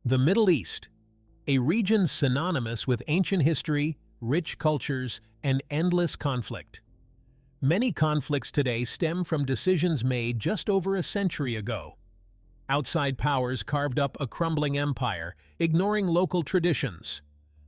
The Middle East, a region synonymous with ancient history, rich cultures, and endless conflict. Many conflicts today stem from decisions made just over a century ago. Outside powers carved up a crumbling empire, ignoring local traditions.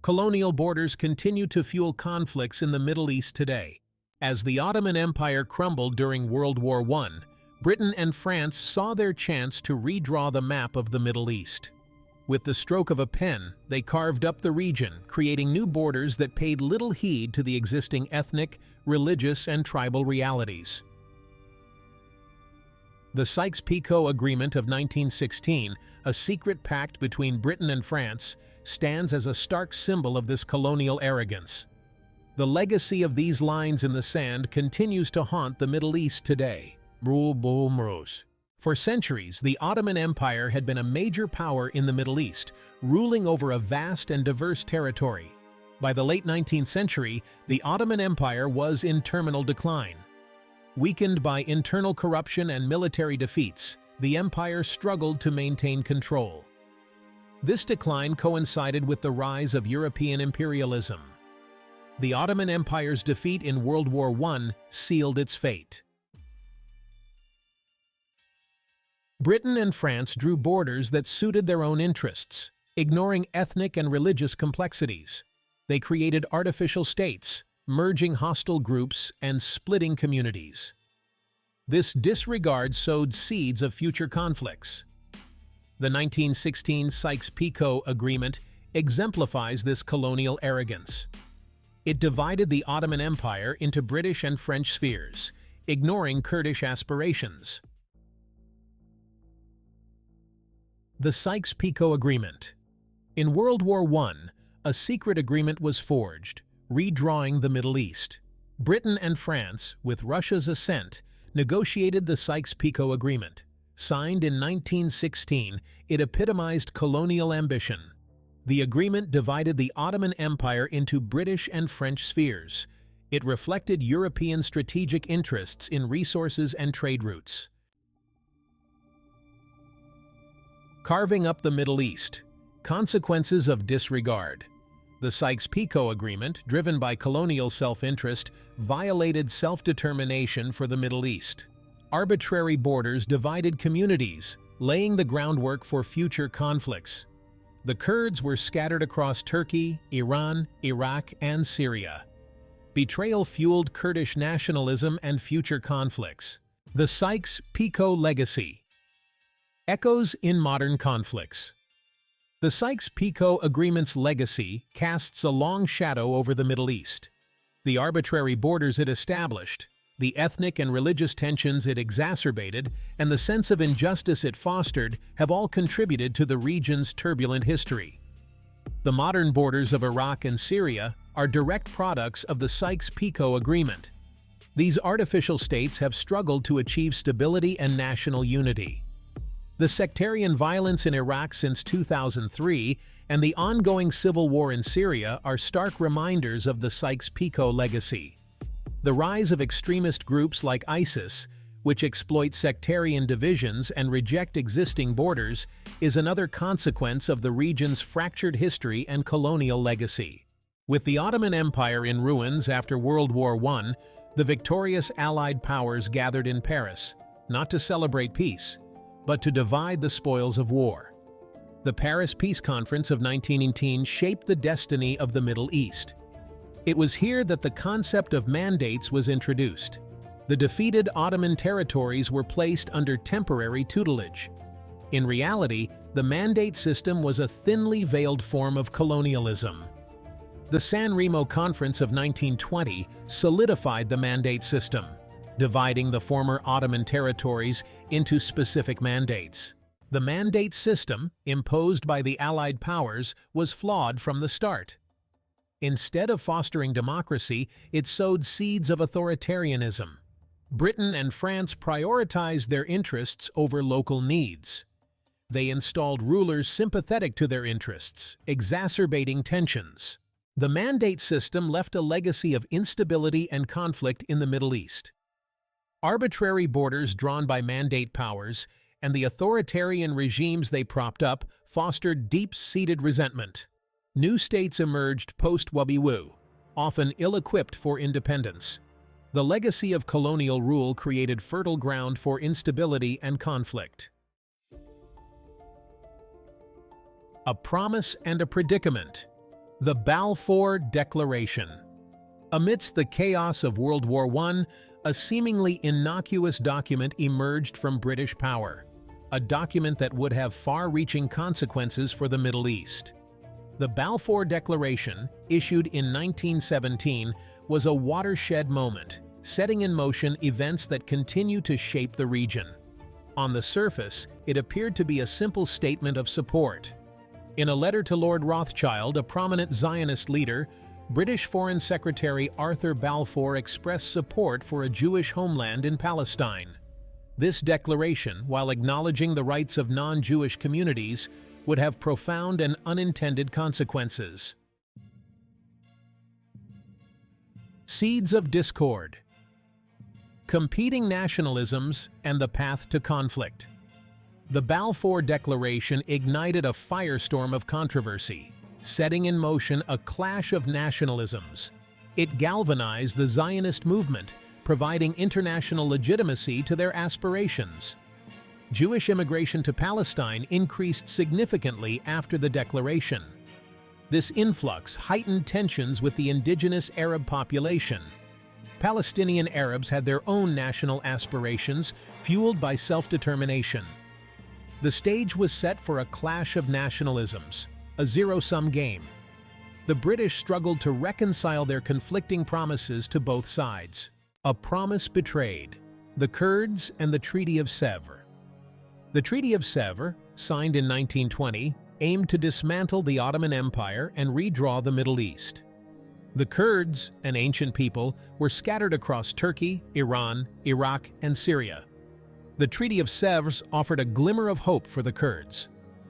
Colonial borders continue to fuel conflicts in the Middle East today. As the Ottoman Empire crumbled during World War I, Britain and France saw their chance to redraw the map of the Middle East. With the stroke of a pen, they carved up the region, creating new borders that paid little heed to the existing ethnic, religious, and tribal realities. The Sykes-Picot Agreement of 1916, a secret pact between Britain and France, stands as a stark symbol of this colonial arrogance. The legacy of these lines in the sand continues to haunt the Middle East today. For centuries, the Ottoman Empire had been a major power in the Middle East, ruling over a vast and diverse territory. By the late 19th century, the Ottoman Empire was in terminal decline. Weakened by internal corruption and military defeats, the empire struggled to maintain control. This decline coincided with the rise of European imperialism. The Ottoman Empire's defeat in World War I sealed its fate. Britain and France drew borders that suited their own interests, ignoring ethnic and religious complexities. They created artificial states, merging hostile groups and splitting communities. This disregard sowed seeds of future conflicts. The 1916 Sykes-Picot Agreement exemplifies this colonial arrogance. It divided the Ottoman Empire into British and French spheres, ignoring Kurdish aspirations. The Sykes-Picot Agreement. In World War I, a secret agreement was forged, redrawing the Middle East. Britain and France, with Russia's assent, negotiated the Sykes-Picot Agreement. Signed in 1916, it epitomized colonial ambition. The agreement divided the Ottoman Empire into British and French spheres. It reflected European strategic interests in resources and trade routes. Carving up the Middle East. Consequences of disregard. The Sykes-Picot Agreement, driven by colonial self-interest, violated self-determination for the Middle East. Arbitrary borders divided communities, laying the groundwork for future conflicts. The Kurds were scattered across Turkey, Iran, Iraq, and Syria. Betrayal fueled Kurdish nationalism and future conflicts. The Sykes-Picot Legacy. Echoes in modern conflicts. The Sykes-Picot Agreement's legacy casts a long shadow over the Middle East. The arbitrary borders it established, the ethnic and religious tensions it exacerbated, and the sense of injustice it fostered have all contributed to the region's turbulent history. The modern borders of Iraq and Syria are direct products of the Sykes-Picot Agreement. These artificial states have struggled to achieve stability and national unity. The sectarian violence in Iraq since 2003 and the ongoing civil war in Syria are stark reminders of the Sykes-Picot legacy. The rise of extremist groups like ISIS, which exploit sectarian divisions and reject existing borders, is another consequence of the region's fractured history and colonial legacy. With the Ottoman Empire in ruins after World War I, the victorious Allied powers gathered in Paris, not to celebrate peace, but to divide the spoils of war. The Paris Peace Conference of 1918 shaped the destiny of the Middle East. It was here that the concept of mandates was introduced. The defeated Ottoman territories were placed under temporary tutelage. In reality, the mandate system was a thinly veiled form of colonialism. The San Remo Conference of 1920 solidified the mandate system, dividing the former Ottoman territories into specific mandates. The mandate system, imposed by the Allied powers, was flawed from the start. Instead of fostering democracy, it sowed seeds of authoritarianism. Britain and France prioritized their interests over local needs. They installed rulers sympathetic to their interests, exacerbating tensions. The mandate system left a legacy of instability and conflict in the Middle East. Arbitrary borders drawn by mandate powers and the authoritarian regimes they propped up fostered deep-seated resentment. New states emerged post-Wabiwu, often ill-equipped for independence. The legacy of colonial rule created fertile ground for instability and conflict. A promise and a predicament. The Balfour Declaration. Amidst the chaos of World War I, a seemingly innocuous document emerged from British power, a document that would have far-reaching consequences for the Middle East. The Balfour Declaration, issued in 1917, was a watershed moment, setting in motion events that continue to shape the region. On the surface, it appeared to be a simple statement of support. In a letter to Lord Rothschild, a prominent Zionist leader, British Foreign Secretary Arthur Balfour expressed support for a Jewish homeland in Palestine. This declaration, while acknowledging the rights of non-Jewish communities, would have profound and unintended consequences. Seeds of discord. Competing nationalisms and the path to conflict. The Balfour Declaration ignited a firestorm of controversy, setting in motion a clash of nationalisms. It galvanized the Zionist movement, providing international legitimacy to their aspirations. Jewish immigration to Palestine increased significantly after the declaration. This influx heightened tensions with the indigenous Arab population. Palestinian Arabs had their own national aspirations, fueled by self-determination. The stage was set for a clash of nationalisms, a zero-sum game. The British struggled to reconcile their conflicting promises to both sides. A promise betrayed: the Kurds and the Treaty of Sèvres. The Treaty of Sèvres, signed in 1920, aimed to dismantle the Ottoman Empire and redraw the Middle East. The Kurds, an ancient people, were scattered across Turkey, Iran, Iraq, and Syria. The Treaty of Sèvres offered a glimmer of hope for the Kurds.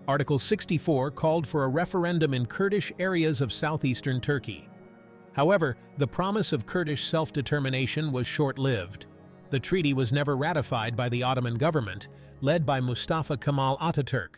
Article 64 called for a referendum in Kurdish areas of southeastern Turkey. However, the promise of Kurdish self-determination was short-lived. The treaty was never ratified by the Ottoman government, led by Mustafa Kemal Ataturk.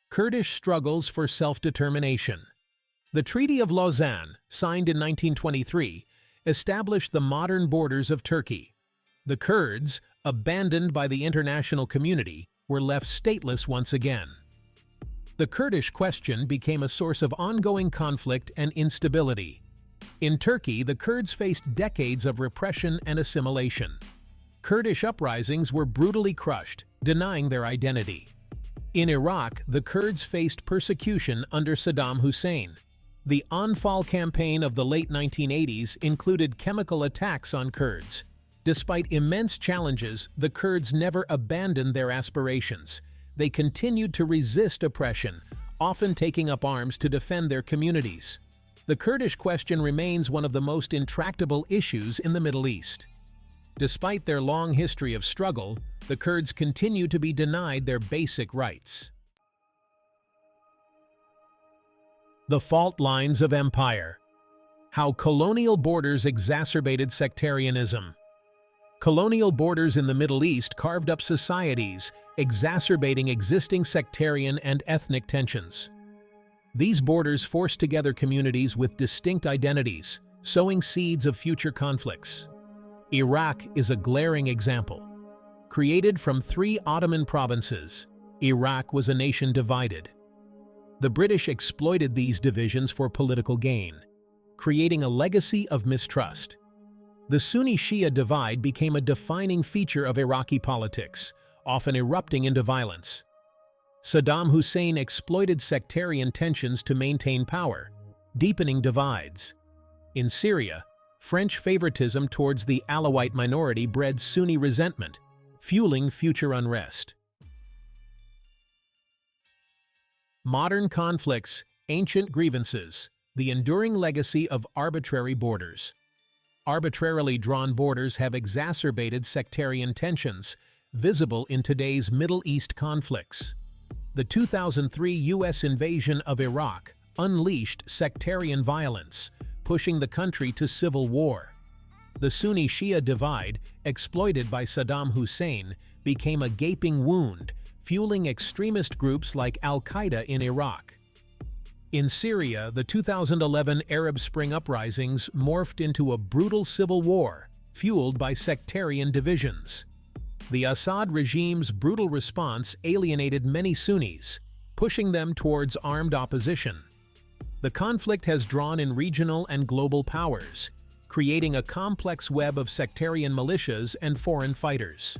Kurdish struggles for self-determination. The Treaty of Lausanne, signed in 1923, established the modern borders of Turkey. The Kurds, abandoned by the international community, were left stateless once again. The Kurdish question became a source of ongoing conflict and instability. In Turkey, the Kurds faced decades of repression and assimilation. Kurdish uprisings were brutally crushed, denying their identity. In Iraq, the Kurds faced persecution under Saddam Hussein. The Anfal campaign of the late 1980s included chemical attacks on Kurds. Despite immense challenges, the Kurds never abandoned their aspirations. They continued to resist oppression, often taking up arms to defend their communities. The Kurdish question remains one of the most intractable issues in the Middle East. Despite their long history of struggle, the Kurds continue to be denied their basic rights. The fault lines of empire. How colonial borders exacerbated sectarianism. Colonial borders in the Middle East carved up societies, exacerbating existing sectarian and ethnic tensions. These borders forced together communities with distinct identities, sowing seeds of future conflicts. Iraq is a glaring example. Created from 3 Ottoman provinces, Iraq was a nation divided. The British exploited these divisions for political gain, creating a legacy of mistrust. The Sunni-Shia divide became a defining feature of Iraqi politics, often erupting into violence. Saddam Hussein exploited sectarian tensions to maintain power, deepening divides. In Syria, French favoritism towards the Alawite minority bred Sunni resentment, fueling future unrest. Modern conflicts, ancient grievances, the enduring legacy of arbitrary borders. Arbitrarily drawn borders have exacerbated sectarian tensions, visible in today's Middle East conflicts. The 2003 U.S. invasion of Iraq unleashed sectarian violence, pushing the country to civil war. The Sunni-Shia divide, exploited by Saddam Hussein, became a gaping wound, fueling extremist groups like Al-Qaeda in Iraq. In Syria, the 2011 Arab Spring uprisings morphed into a brutal civil war, fueled by sectarian divisions. The Assad regime's brutal response alienated many Sunnis, pushing them towards armed opposition. The conflict has drawn in regional and global powers, creating a complex web of sectarian militias and foreign fighters.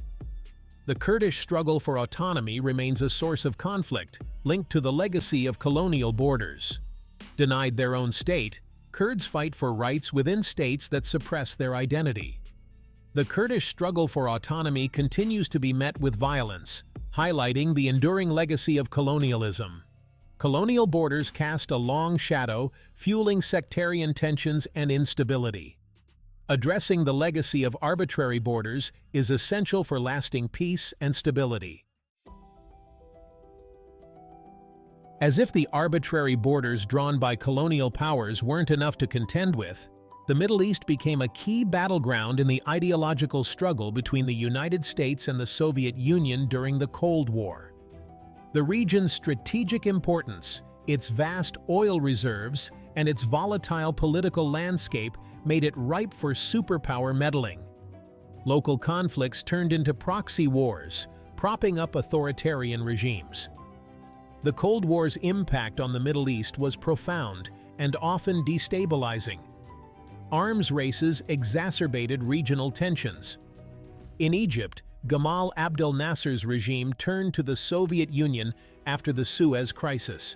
The Kurdish struggle for autonomy remains a source of conflict, linked to the legacy of colonial borders. Denied their own state, Kurds fight for rights within states that suppress their identity. The Kurdish struggle for autonomy continues to be met with violence, highlighting the enduring legacy of colonialism. Colonial borders cast a long shadow, fueling sectarian tensions and instability. Addressing the legacy of arbitrary borders is essential for lasting peace and stability. As if the arbitrary borders drawn by colonial powers weren't enough to contend with, the Middle East became a key battleground in the ideological struggle between the United States and the Soviet Union during the Cold War. The region's strategic importance, its vast oil reserves, and its volatile political landscape made it ripe for superpower meddling. Local conflicts turned into proxy wars, propping up authoritarian regimes. The Cold War's impact on the Middle East was profound and often destabilizing. Arms races exacerbated regional tensions. In Egypt, Gamal Abdel Nasser's regime turned to the Soviet Union after the Suez Crisis.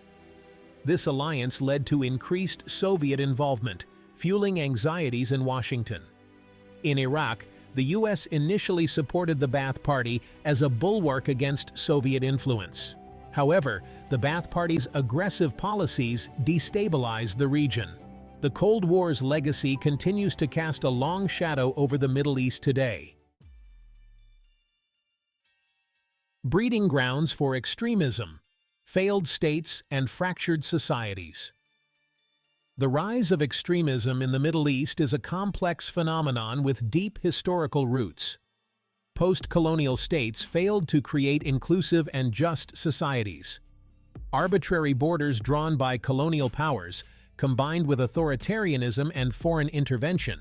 This alliance led to increased Soviet involvement, fueling anxieties in Washington. In Iraq, the U.S. initially supported the Ba'ath Party as a bulwark against Soviet influence. However, the Ba'ath Party's aggressive policies destabilized the region. The Cold War's legacy continues to cast a long shadow over the Middle East today. Breeding grounds for extremism, failed states, and fractured societies. The rise of extremism in the Middle East is a complex phenomenon with deep historical roots. Post-colonial states failed to create inclusive and just societies. Arbitrary borders drawn by colonial powers, combined with authoritarianism and foreign intervention,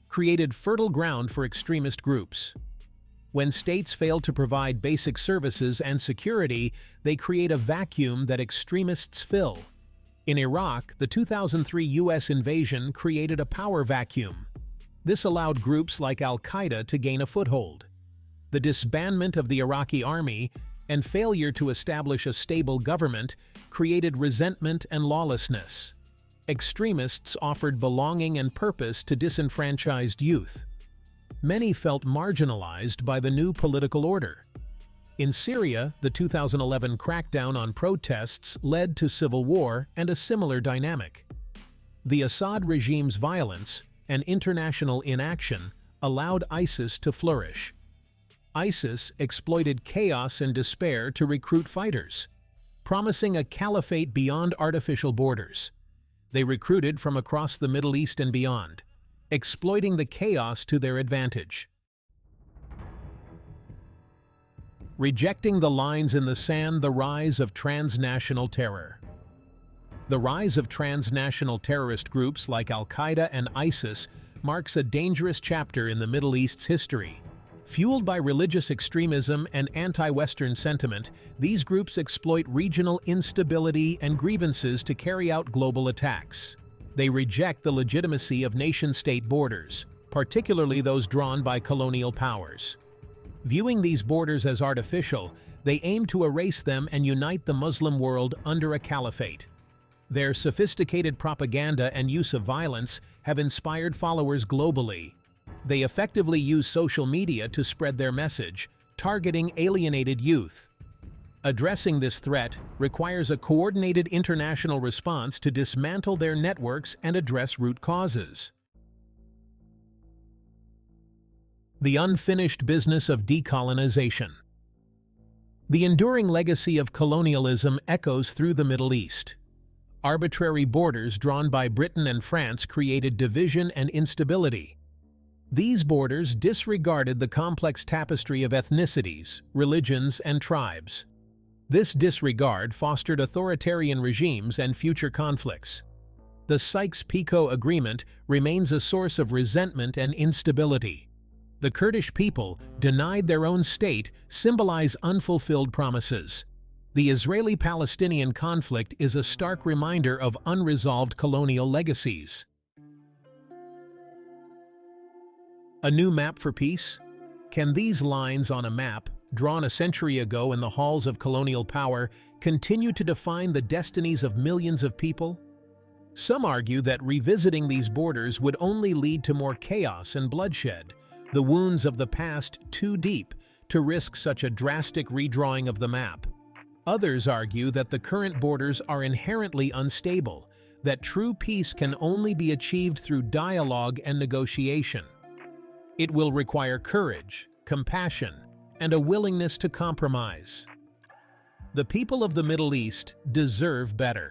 created fertile ground for extremist groups. When states fail to provide basic services and security, they create a vacuum that extremists fill. In Iraq, the 2003 U.S. invasion created a power vacuum. This allowed groups like Al-Qaeda to gain a foothold. The disbandment of the Iraqi army and failure to establish a stable government created resentment and lawlessness. Extremists offered belonging and purpose to disenfranchised youth. Many felt marginalized by the new political order. In Syria, the 2011 crackdown on protests led to civil war and a similar dynamic. The Assad regime's violence and international inaction allowed ISIS to flourish. ISIS exploited chaos and despair to recruit fighters, promising a caliphate beyond artificial borders. They recruited from across the Middle East and beyond, exploiting the chaos to their advantage. Rejecting the lines in the sand, the rise of transnational terror. The rise of transnational terrorist groups like Al-Qaeda and ISIS marks a dangerous chapter in the Middle East's history. Fueled by religious extremism and anti-Western sentiment, these groups exploit regional instability and grievances to carry out global attacks. They reject the legitimacy of nation-state borders, particularly those drawn by colonial powers. Viewing these borders as artificial, they aim to erase them and unite the Muslim world under a caliphate. Their sophisticated propaganda and use of violence have inspired followers globally. They effectively use social media to spread their message, targeting alienated youth. Addressing this threat requires a coordinated international response to dismantle their networks and address root causes. The unfinished business of decolonization. The enduring legacy of colonialism echoes through the Middle East. Arbitrary borders drawn by Britain and France created division and instability. These borders disregarded the complex tapestry of ethnicities, religions, and tribes. This disregard fostered authoritarian regimes and future conflicts. The Sykes-Picot Agreement remains a source of resentment and instability. The Kurdish people, denied their own state, symbolize unfulfilled promises. The Israeli-Palestinian conflict is a stark reminder of unresolved colonial legacies. A new map for peace? Can these lines on a map, drawn a century ago in the halls of colonial power, continue to define the destinies of millions of people? Some argue that revisiting these borders would only lead to more chaos and bloodshed, the wounds of the past too deep to risk such a drastic redrawing of the map. Others argue that the current borders are inherently unstable, that true peace can only be achieved through dialogue and negotiation. It will require courage, compassion, and a willingness to compromise. The people of the Middle East deserve better.